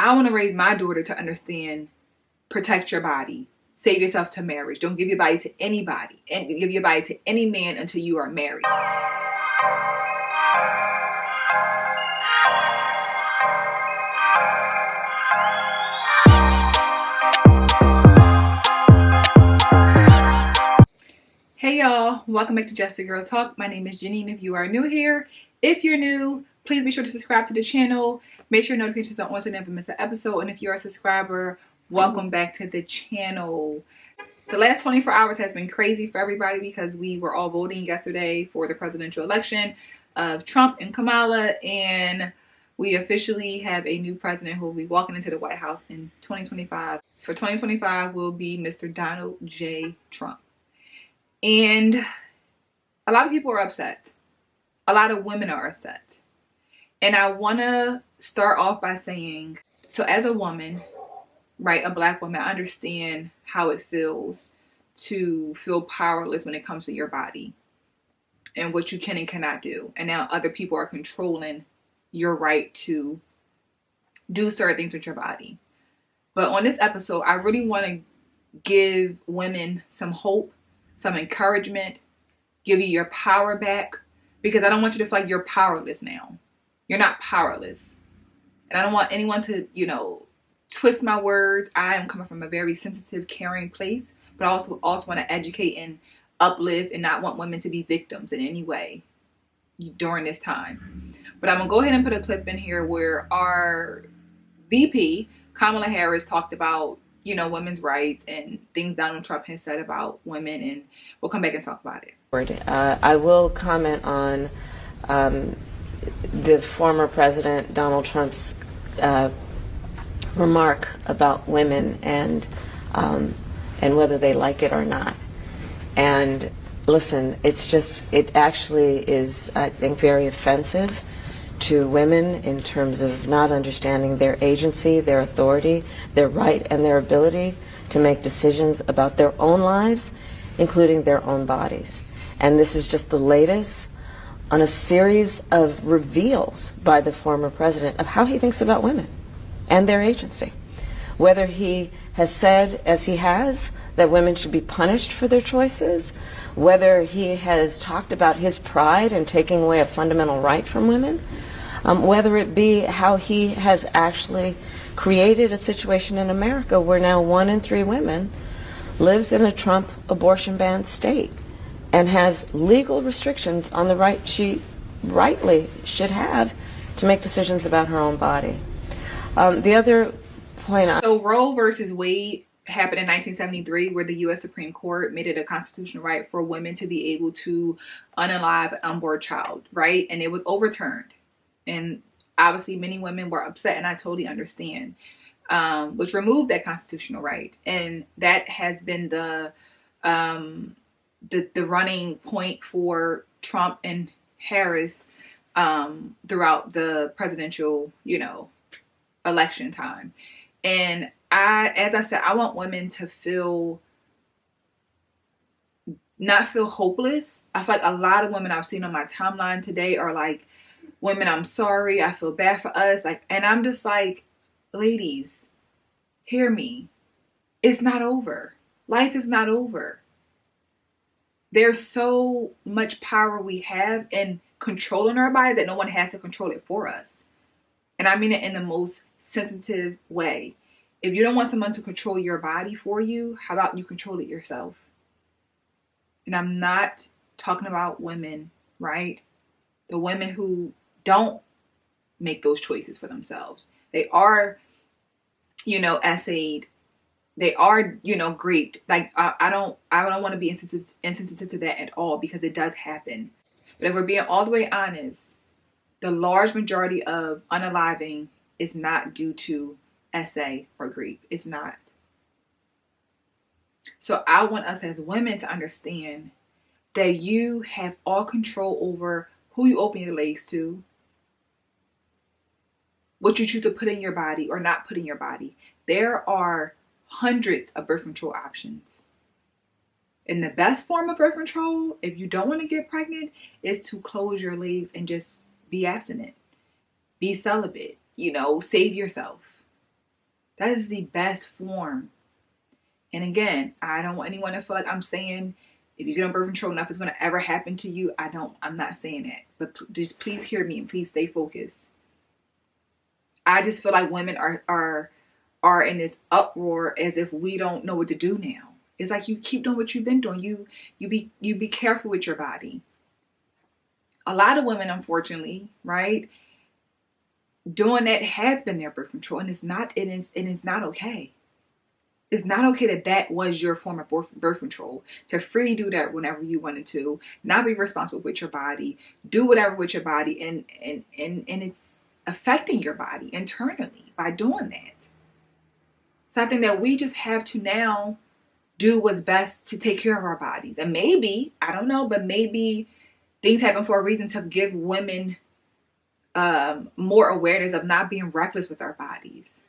I want to raise my daughter to understand, protect your body. Save yourself to marriage. Don't give your body to anybody. And give your body to any man until you are married. Hey y'all, welcome back to Just a Girl Talk. My name is Janine if you are new here. If you're new, please be sure to subscribe to the channel. Make sure notifications are on so you never miss an episode. And if you're a subscriber, welcome back to the channel. The last 24 hours has been crazy for everybody because we were all voting yesterday for the presidential election of Trump and Kamala. And we officially have a new president who will be walking into the White House in 2025. For 2025 will be Mr. Donald J. Trump. And a lot of people are upset. A lot of women are upset. And I want to start off by saying, so as a woman, right, a black woman, I understand how it feels to feel powerless when it comes to your body and what you can and cannot do. And now other people are controlling your right to do certain things with your body. But on this episode, I really want to give women some hope, some encouragement, give you your power back, because I don't want you to feel like you're powerless now. You're not powerless. And I don't want anyone to, twist my words. I am coming from a very sensitive, caring place, but I also want to educate and uplift and not want women to be victims in any way during this time. But I'm going to go ahead and put a clip in here where our VP, Kamala Harris, talked about women's rights and things Donald Trump has said about women, and we'll come back and talk about it. I will comment on the former president Donald Trump's remark about women and whether they like it or not. And listen, it actually is, I think, very offensive to women in terms of not understanding their agency, their authority, their right, and their ability to make decisions about their own lives, including their own bodies. And this is just the latest on a series of reveals by the former president of how he thinks about women and their agency. Whether he has said, as he has, that women should be punished for their choices, whether he has talked about his pride in taking away a fundamental right from women, whether it be how he has actually created a situation in America where now 1 in 3 women lives in a Trump abortion ban state and has legal restrictions on the right she rightly should have to make decisions about her own body. The other point... So Roe versus Wade happened in 1973, where the U.S. Supreme Court made it a constitutional right for women to be able to unalive an unborn child, right? And it was overturned. And obviously many women were upset, and I totally understand, which removed that constitutional right. And that has been the running point for Trump and Harris throughout the presidential, election time. And as I said, I want women to not feel hopeless. I feel like a lot of women I've seen on my timeline today are like, women, I'm sorry, I feel bad for us. And I'm just like, ladies, hear me. It's not over. Life is not over. There's so much power we have in controlling our bodies that no one has to control it for us. And I mean it in the most sensitive way. If you don't want someone to control your body for you, how about you control it yourself? And I'm not talking about women, right? The women who don't make those choices for themselves. They are, essayed. They are, grieved. Like, I don't want to be insensitive to that at all, because it does happen. But if we're being all the way honest, the large majority of unaliving is not due to essay or grief. It's not. So I want us as women to understand that you have all control over who you open your legs to, what you choose to put in your body or not put in your body. There are hundreds of birth control options. And the best form of birth control, if you don't want to get pregnant, is to close your legs and just be abstinent. Be celibate, save yourself. That is the best form. And again, I don't want anyone to feel like I'm saying if you get on birth control, nothing's going to ever happen to you. I'm not saying that. But just please hear me and please stay focused. I just feel like women are in this uproar as if we don't know what to do now. It's like you keep doing what you've been doing. You be careful with your body. A lot of women, unfortunately, right, doing that has been their birth control, and it's not okay. It's not okay that was your form of birth control, to freely do that whenever you wanted to, not be responsible with your body, do whatever with your body, and it's affecting your body internally by doing that. So I think that we just have to now do what's best to take care of our bodies. And maybe, I don't know, but maybe things happen for a reason to give women more awareness of not being reckless with our bodies.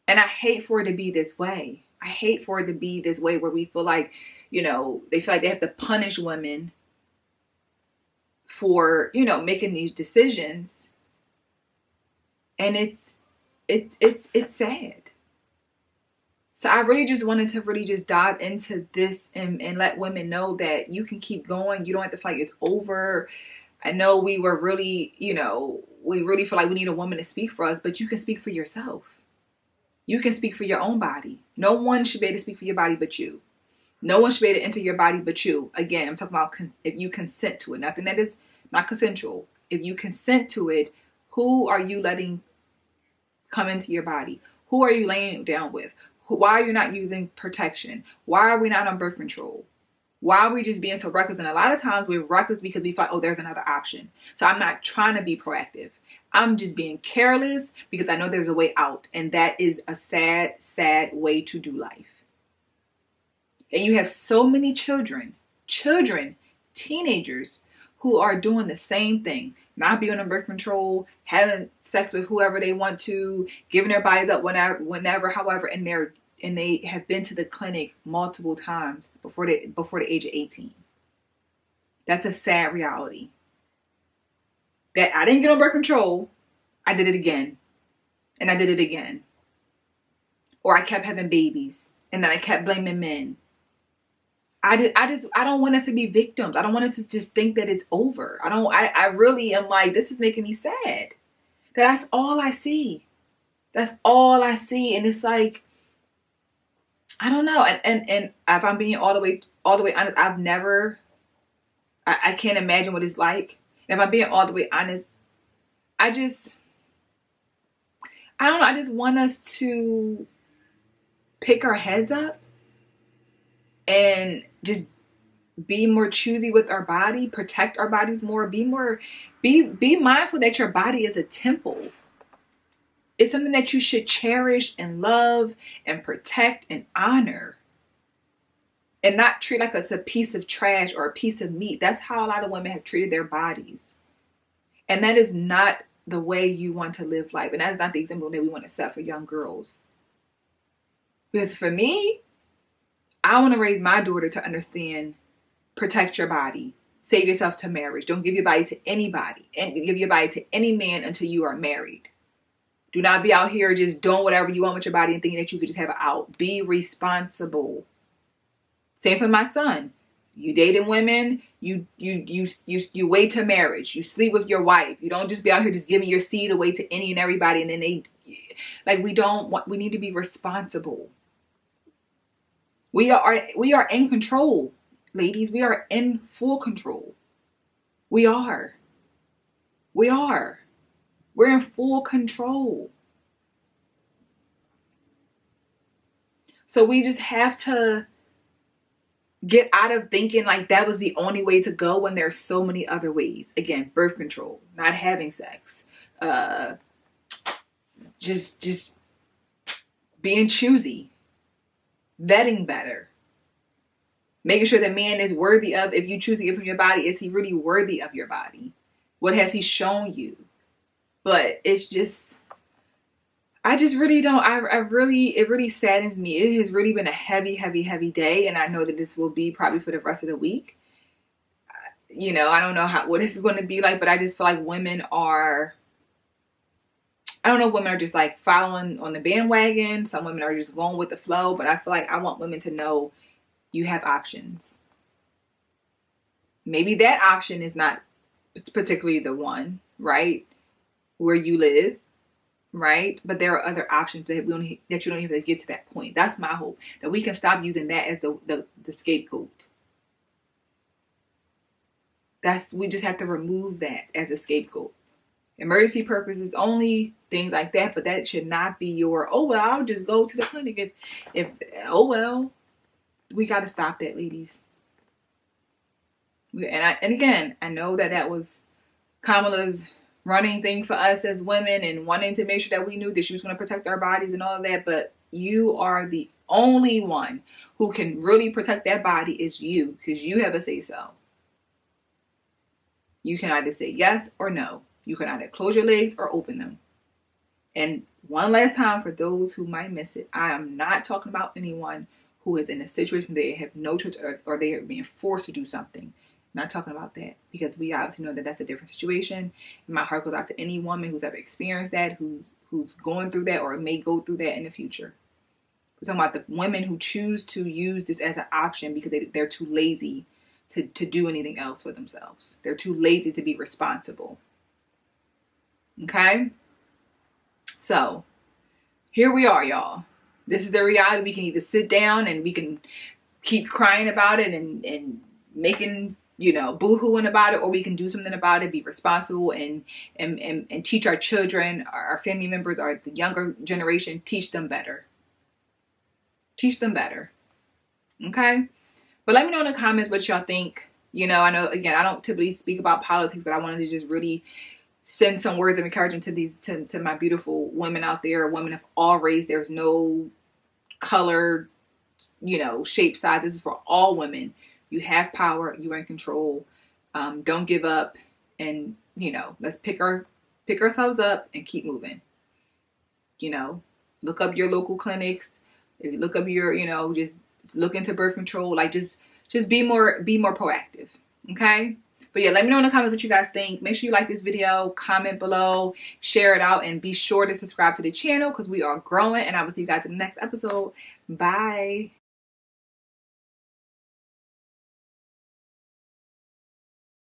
And I hate for it to be this way. I hate for it to be this way where we feel like, they feel like they have to punish women for, making these decisions. And it's sad. So I really just wanted to really just dive into this and let women know that you can keep going. You don't have to feel like it's over. I know we were really, we really feel like we need a woman to speak for us, but you can speak for yourself. You can speak for your own body. No one should be able to speak for your body but you. No one should be able to enter your body but you. Again, I'm talking about if you consent to it. Nothing that is not consensual. If you consent to it, who are you letting come into your body? Who are you laying down with? Why are you not using protection? Why are we not on birth control? Why are we just being so reckless? And a lot of times we're reckless because we thought, there's another option. So I'm not trying to be proactive. I'm just being careless because I know there's a way out. And that is a sad, sad way to do life. And you have so many children, teenagers who are doing the same thing. Not being on birth control, having sex with whoever they want to, giving their bodies up whenever, however, and they have been to the clinic multiple times before the age of 18. That's a sad reality. That I didn't get on birth control, I did it again. And I did it again. Or I kept having babies. And then I kept blaming men. I don't want us to be victims. I don't want us to just think that it's over. I really am like, this is making me sad. That's all I see. That's all I see. And it's like, I don't know. And if I'm being all the way honest, I can't imagine what it's like. And if I'm being all the way honest, I don't know. I just want us to pick our heads up and just be more choosy with our body, protect our bodies more, be mindful that your body is a temple. It's something that you should cherish and love and protect and honor. And not treat like it's a piece of trash or a piece of meat. That's how a lot of women have treated their bodies. And that is not the way you want to live life. And that's not the example that we want to set for young girls. Because for me, I want to raise my daughter to understand, protect your body, save yourself to marriage. Don't give your body to anybody and give your body to any man until you are married. Do not be out here just doing whatever you want with your body and thinking that you could just have it out. Be responsible. Same for my son. You dating women, you wait to marriage. You sleep with your wife. You don't just be out here just giving your seed away to any and everybody, and then we need to be responsible. We are in control, ladies. We are in full control. We are. We're in full control. So we just have to get out of thinking like that was the only way to go when there's so many other ways. Again, birth control, not having sex, just being choosy, vetting better, making sure the man is worthy of, if you choose to give him your body, is he really worthy of your body? What has he shown you? But it's just, I just really don't, it really saddens me. It has really been a heavy, heavy, heavy day. And I know that this will be probably for the rest of the week. I don't know what this is going to be like, but I just feel like women are, I don't know if women are just like following on the bandwagon. Some women are just going with the flow, but I feel like I want women to know you have options. Maybe that option is not particularly the one, right? Where you live, right? But there are other options that that you don't even get to that point. That's my hope, that we can stop using that as the scapegoat. We just have to remove that as a scapegoat. Emergency purposes only, things like that, but that should not be your, oh well, I'll just go to the clinic if oh well. We got to stop that, ladies. And again, I know that was Kamala's running thing for us as women and wanting to make sure that we knew that she was going to protect our bodies and all of that, but you are the only one who can really protect that body is you, because you have a say so. You can either say yes or no. You can either close your legs or open them. And one last time, for those who might miss it, I am not talking about anyone who is in a situation where they have no choice or they are being forced to do something. I'm not talking about that, because we obviously know that that's a different situation. And my heart goes out to any woman who's ever experienced that, who's going through that or may go through that in the future. We're talking about the women who choose to use this as an option because they're too lazy to do anything else for themselves. They're too lazy to be responsible. Okay? So, here we are, y'all. This is the reality. We can either sit down and we can keep crying about it and making, boo-hooing about it, or we can do something about it, be responsible and teach our children, our family members, or the younger generation, teach them better. Teach them better. Okay? But let me know in the comments what y'all think. I know, again, I don't typically speak about politics, but I wanted to just really send some words of encouragement to my beautiful women out there, women of all race. There's no color, shape, size. This is for all women. You have power. You are in control. Don't give up. And, let's pick ourselves up and keep moving. Look up your local clinics. If you look up your, just look into birth control. Like, just be more proactive. Okay? But yeah, let me know in the comments what you guys think. Make sure you like this video, comment below, share it out, and be sure to subscribe to the channel because we are growing. And I will see you guys in the next episode. Bye.